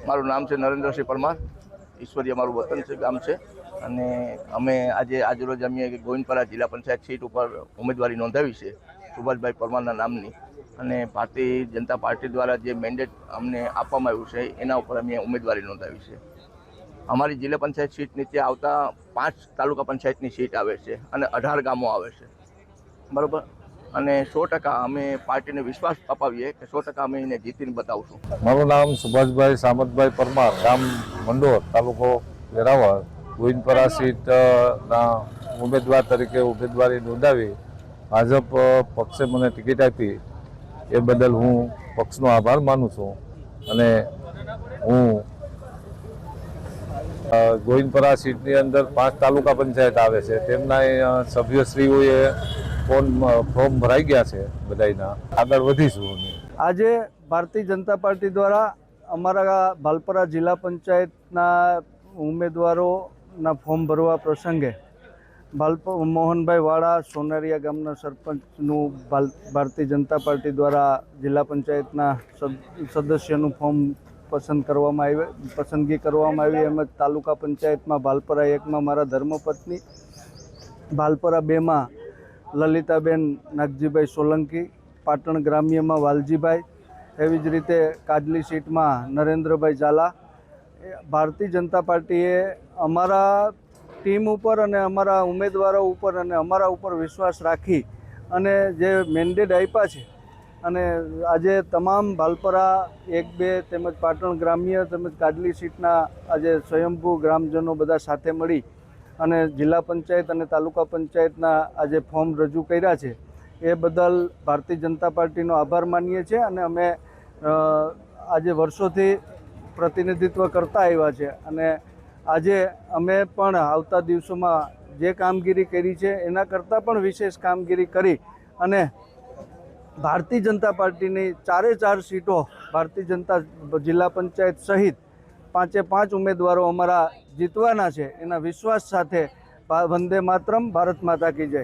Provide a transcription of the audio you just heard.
મારું નામ છે નરેન્દ્રસિંહ પરમાર. ઈશ્વરી અમારું વતન છે, ગામ છે. અને અમે આજરોજ અમે ગોવિંદપરા જિલ્લા પંચાયત સીટ ઉપર ઉમેદવારી નોંધાવી છે સુભાષભાઈ પરમારના નામની. અને ભારતીય જનતા પાર્ટી દ્વારા જે મેન્ડેટ અમને આપવામાં આવ્યું છે એના ઉપર અમે ઉમેદવારી નોંધાવી છે. અમારી જિલ્લા પંચાયત સીટ નીચે આવતા 5 તાલુકા પંચાયતની સીટ આવે છે અને 18 ગામો આવે છે, બરાબર. અને 100% અમે પાર્ટીને વિશ્વાસ અપાવીએ કે 100% અમે એને જીતીને બતાવશું. મારું નામ સુભાષભાઈ સામતભાઈ પરમાર, ગામ મંડોર, તાલુકો વેરાવળ. ગોવિંદપરા સીટના ઉમેદવાર તરીકે ઉમેદવારી નોંધાવી ભાજપ પક્ષે મને ટિકિટ આપી એ બદલ હું પક્ષનો આભાર માનું છું. અને હું ગોવિંદપરા સીટની અંદર 5 તાલુકા પંચાયત આવે છે, તેમના સભ્યશ્રીઓએ ફોર્મ ભરાઈ ગયા છે, બધાના આગળ વધીશું. આજે ભારતીય જનતા પાર્ટી દ્વારા અમારા ભાલપરા જિલ્લા પંચાયતના ઉમેદવારોના ફોર્મ ભરવા પ્રસંગે મોહનભાઈ વાળા સોનારિયા ગામના સરપંચનું ભારતીય જનતા પાર્ટી દ્વારા જિલ્લા પંચાયતના સદસ્યનું ફોર્મ પસંદગી કરવામાં આવી. એમ જ તાલુકા પંચાયતમાં ભાલપરા 1માં મારા ધર્મપત્ની, ભાલપરા 2માં લલિતાબેન નાગજીભાઈ સોલંકી, પાટણ ગ્રામ્યમાં વાલજીભાઈ, એવી જ રીતે કાજલી સીટમાં નરેન્દ્રભાઈ ઝાલા. ભારતીય જનતા પાર્ટીએ અમારા ટીમ ઉપર અને અમારા ઉમેદવારો ઉપર અને અમારા ઉપર વિશ્વાસ રાખી અને જે મેન્ડેટ આપ્યા છે અને આજે તમામ ભાલપરા 1, 2 તેમજ પાટણ ગ્રામ્ય તેમજ કાજલી સીટના આજે સ્વયંભૂ ગ્રામજનો બધા સાથે મળી અને જિલ્લા પંચાયત અને તાલુકા પંચાયતના આજે ફોર્મ રજૂ કર્યા છે એ બદલ ભારતીય જનતા પાર્ટીનો આભાર માનીએ છીએ. અને અમે આજે વર્ષોથી પ્રતિનિધિત્વ કરતા આવ્યા છે અને આજે અમે પણ આવતા દિવસોમાં જે કામગીરી કરી છે એના કરતાં પણ વિશેષ કામગીરી કરી અને ભારતીય જનતા પાર્ટીની 4 સીટો ભારતીય જનતા જિલ્લા પંચાયત સહિત 5 ઉમેદવારો અમારા જીતવાના છે એના વિશ્વાસ સાથે વંદે માતરમ, ભારત માતા કી જય.